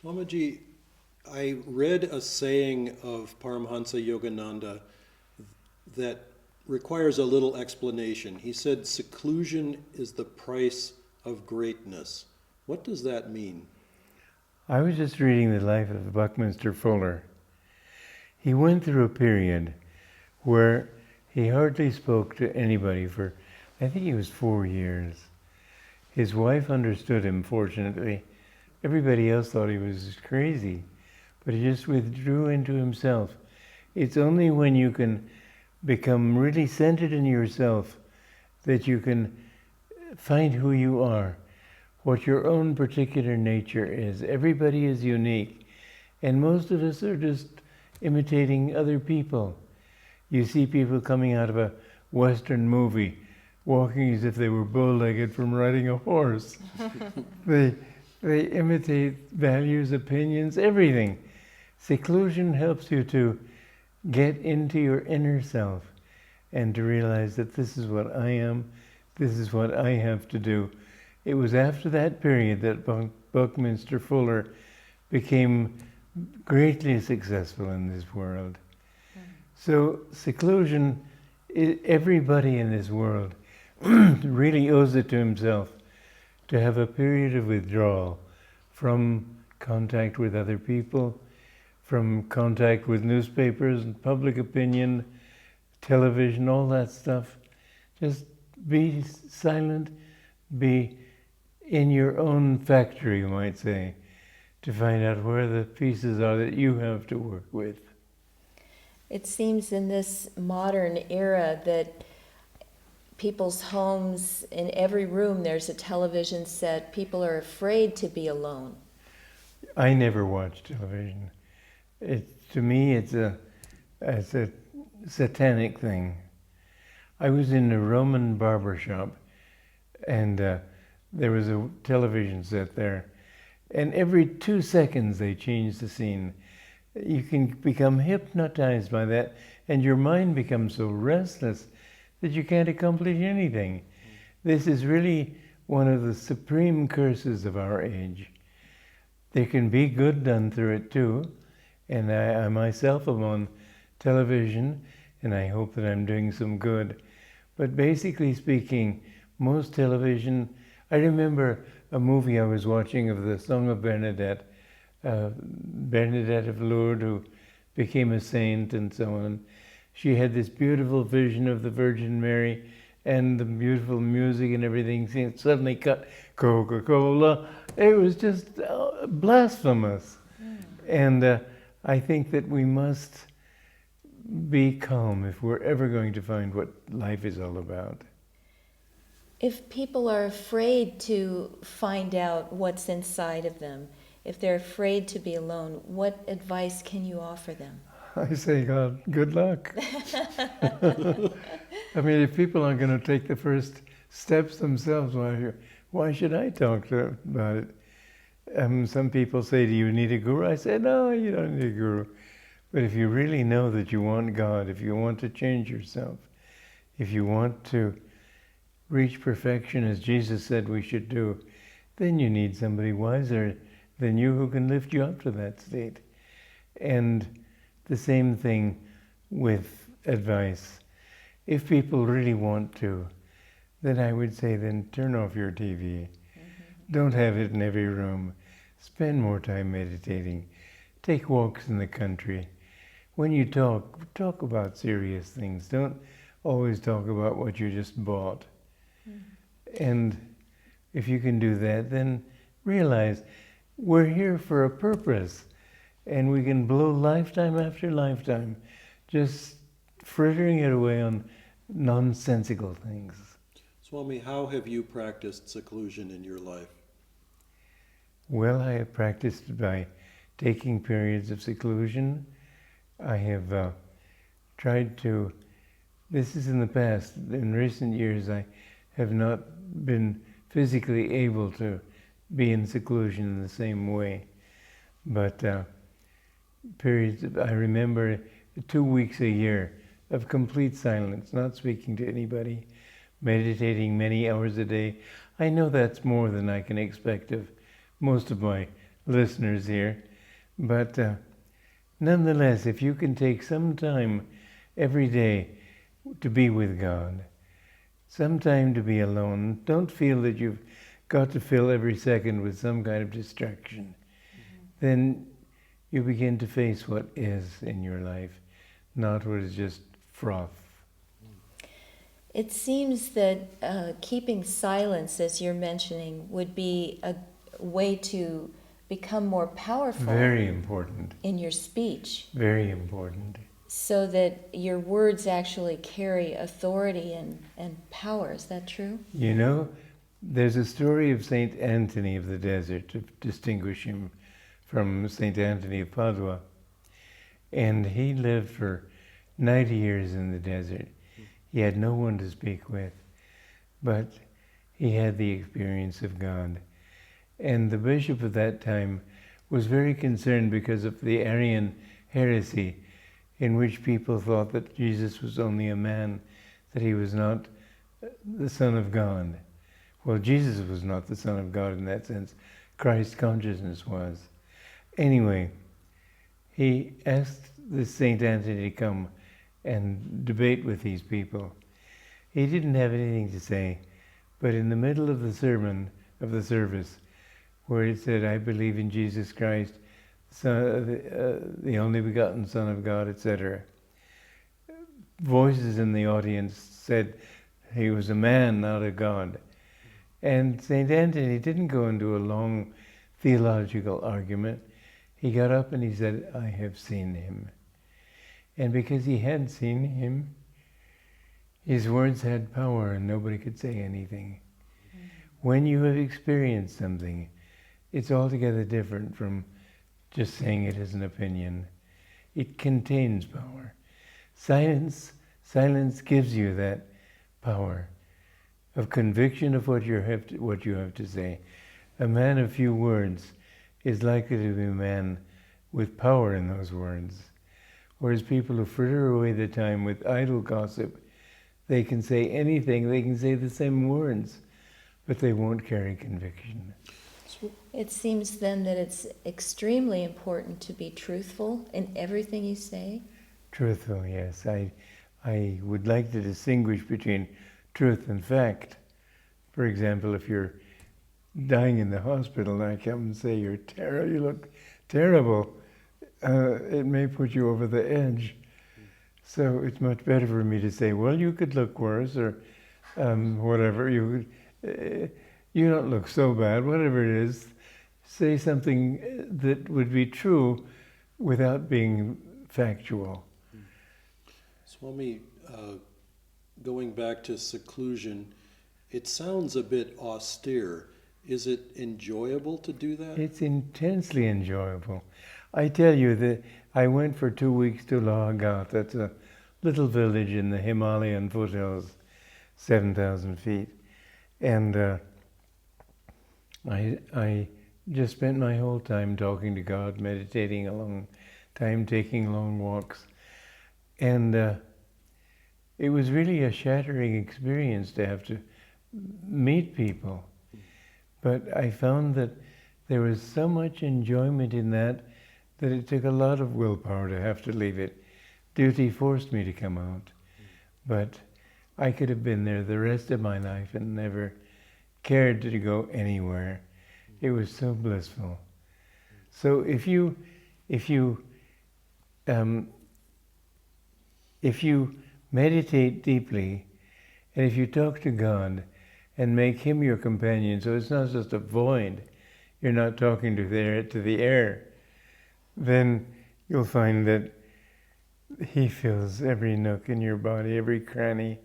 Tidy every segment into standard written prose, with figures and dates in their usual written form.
Swamiji, I read a saying of Paramhansa Yogananda that requires a little explanation. He said, seclusion is the price of greatness. What does that mean? I was just reading the life of Buckminster Fuller. He went through a period where he hardly spoke to anybody for, I think it was 4 years. His wife understood him, fortunately. Everybody else thought he was crazy, but he just withdrew into himself. It's only when you can become really centered in yourself that you can find who you are, what your own particular nature is. Everybody is unique, and most of us are just imitating other people. You see people coming out of a Western movie, walking as if they were bow-legged from riding a horse. They imitate values, opinions, everything. Seclusion helps you to get into your inner self and to realize that this is what I am, this is what I have to do. It was after that period that Buckminster Fuller became greatly successful in this world. So seclusion, everybody in this world really owes it to himself to have a period of withdrawal from contact with other people, from contact with newspapers and public opinion, television, all that stuff. Just be silent, be in your own factory, you might say, to find out where the pieces are that you have to work with. It seems in this modern era that people's homes, in every room there's a television set. People are afraid to be alone. I never watch television. To me, it's a satanic thing. I was in a Roman barber shop, and there was a television set there, and every 2 seconds they changed the scene. You can become hypnotized by that, and your mind becomes so restless that you can't accomplish anything. This is really one of the supreme curses of our age. There can be good done through it too, and I myself am on television, and I hope that I'm doing some good. But basically speaking, most television, I remember a movie I was watching of the Song of Bernadette, Bernadette of Lourdes, who became a saint and so on. She had this beautiful vision of the Virgin Mary and the beautiful music and everything. Suddenly cut Coca-Cola. It was just blasphemous. And I think that we must be calm if we're ever going to find what life is all about. If people are afraid to find out what's inside of them, if they're afraid to be alone, what advice can you offer them? I say, God, good luck. I mean, if people aren't going to take the first steps themselves, why should I talk to them about it? Some people say, do you need a guru? I say, no, you don't need a guru. But if you really know that you want God, if you want to change yourself, if you want to reach perfection as Jesus said we should do, then you need somebody wiser than you who can lift you up to that state. And the same thing with advice. If people really want to, then I would say, then turn off your TV. Don't have it in every room. Spend more time meditating. Take walks in the country. When you talk about serious things. Don't always talk about what you just bought. And if you can do that, then realize we're here for a purpose. And we can blow lifetime after lifetime just frittering it away on nonsensical things. Swami, how have you practiced seclusion in your life? Well, I have practiced by taking periods of seclusion. I have tried to, this is in the past, in recent years I have not been physically able to be in seclusion in the same way. But I remember 2 weeks a year of complete silence, not speaking to anybody, meditating many hours a day. I know that's more than I can expect of most of my listeners here. But nonetheless, if you can take some time every day to be with God, some time to be alone, don't feel that you've got to fill every second with some kind of distraction, then you begin to face what is in your life, not what is just froth. It seems that keeping silence, as you're mentioning, would be a way to become more powerful. Very important. In your speech. Very important. So that your words actually carry authority and power. Is that true? You know, there's a story of Saint Anthony of the Desert to distinguish him from Saint Anthony of Padua. And he lived for 90 years in the desert. He had no one to speak with, but he had the experience of God. And the bishop of that time was very concerned because of the Arian heresy, in which people thought that Jesus was only a man, that he was not the Son of God. Well, Jesus was not the Son of God in that sense. Christ consciousness was. Anyway, he asked this Saint Anthony to come and debate with these people. He didn't have anything to say, but in the middle of the sermon, of the service, where it said, I believe in Jesus Christ, the only begotten Son of God, etc. Voices in the audience said he was a man, not a God. And St. Anthony didn't go into a long theological argument. He got up and he said, I have seen him. And because he had seen him, his words had power and nobody could say anything. When you have experienced something, it's altogether different from just saying it as an opinion. It contains power. Silence gives you that power of conviction of what you have to say. A man of few words is likely to be a man with power in those words. Whereas people who fritter away the time with idle gossip, they can say anything, they can say the same words, but they won't carry conviction. It seems then that it's extremely important to be truthful in everything you say. Truthful, yes. I would like to distinguish between truth and fact. For example, if you're dying in the hospital and I come and say, you look terrible, it may put you over the edge. So it's much better for me to say, well, you could look worse, or whatever. You don't look so bad, whatever it is. Say something that would be true without being factual. Swami, going back to seclusion, it sounds a bit austere. Is it enjoyable to do that? It's intensely enjoyable. I tell you that I went for 2 weeks to Lahagat. That's a little village in the Himalayan foothills, 7,000 feet. And I just spent my whole time talking to God, meditating a long time, taking long walks. And it was really a shattering experience to have to meet people. But I found that there was so much enjoyment in that it took a lot of willpower to have to leave it. Duty forced me to come out. But I could have been there the rest of my life and never cared to go anywhere. It was so blissful. So if you meditate deeply, and if you talk to God and make Him your companion, so it's not just a void, you're not talking to the air, then you'll find that He fills every nook in your body, every cranny,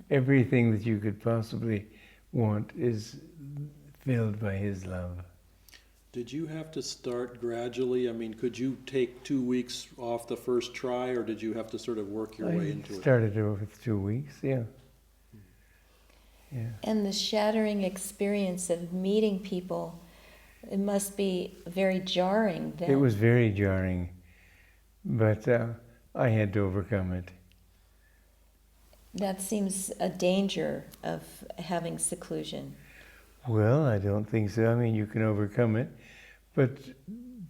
everything that you could possibly want is filled by His love. Did you have to start gradually? I mean, could you take 2 weeks off the first try, or did you have to sort of work your way into it? I started with 2 weeks, yeah. Yeah. And the shattering experience of meeting people, it must be very jarring then. It was very jarring, but I had to overcome it. That seems a danger of having seclusion. Well, I don't think so. I mean, you can overcome it, But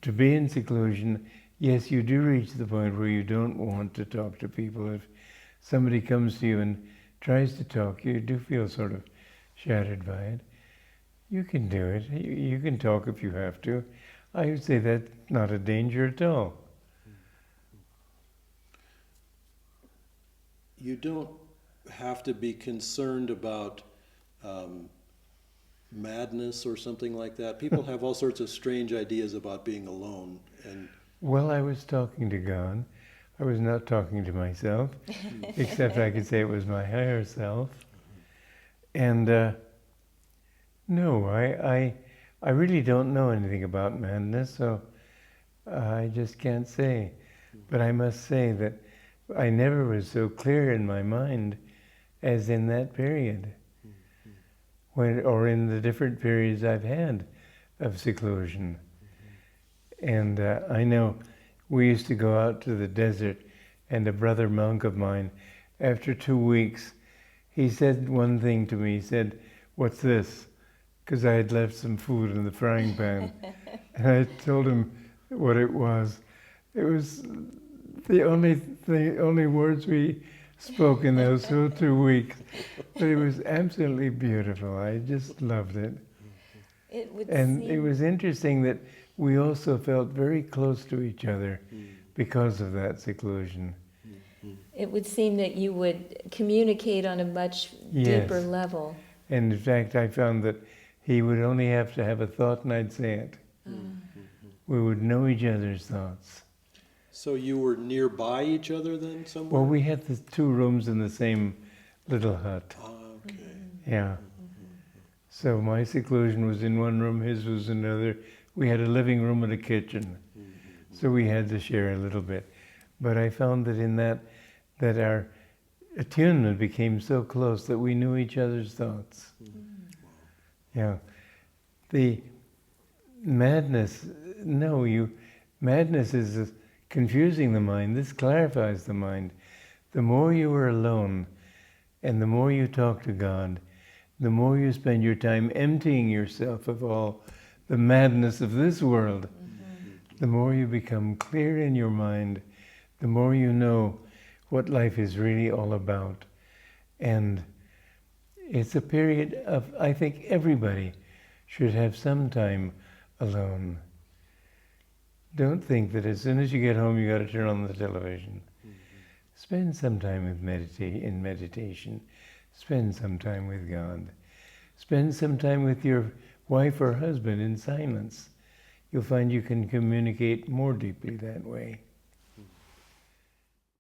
to be in seclusion, yes, you do reach the point where you don't want to talk to people. If somebody comes to you and tries to talk, you do feel sort of shattered by it. You can do it. You can talk if you have to. I would say that's not a danger at all. You don't have to be concerned about madness or something like that. People have all sorts of strange ideas about being alone. And Well, I was talking to God. I was not talking to myself, except I could say it was my higher self. And no, I really don't know anything about madness, so I just can't say. But I must say that I never was so clear in my mind as in that period, or in the different periods I've had of seclusion. And I know we used to go out to the desert, and a brother monk of mine, after 2 weeks, he said one thing to me. He said, "What's this?" Because I had left some food in the frying pan. And I told him what it was. It was the only words we spoke in those 2 weeks. But it was absolutely beautiful. I just loved it. It would And seem, it was interesting that we also felt very close to each other because of that seclusion. it would seem that you would communicate on a much Yes. deeper level. And in fact, I found that he would only have to have a thought and I'd say it. We would know each other's thoughts. so you were nearby each other then somewhere? Well, we had the 2 rooms in the same little hut. Okay. Yeah. So my seclusion was in one room, his was another. We had a living room and a kitchen. So we had to share a little bit. But I found that in that our attunement became so close that we knew each other's thoughts. Yeah. The madness, madness is confusing the mind. This clarifies the mind. The more you are alone and the more you talk to God, the more you spend your time emptying yourself of all the madness of this world, the more you become clear in your mind, the more you know what life is really all about. And it's a period of, I think everybody should have some time alone. Don't think that as soon as you get home you got to turn on the television. Spend some time with in meditation. Spend some time with God. Spend some time with your wife or husband in silence. You'll find you can communicate more deeply that way.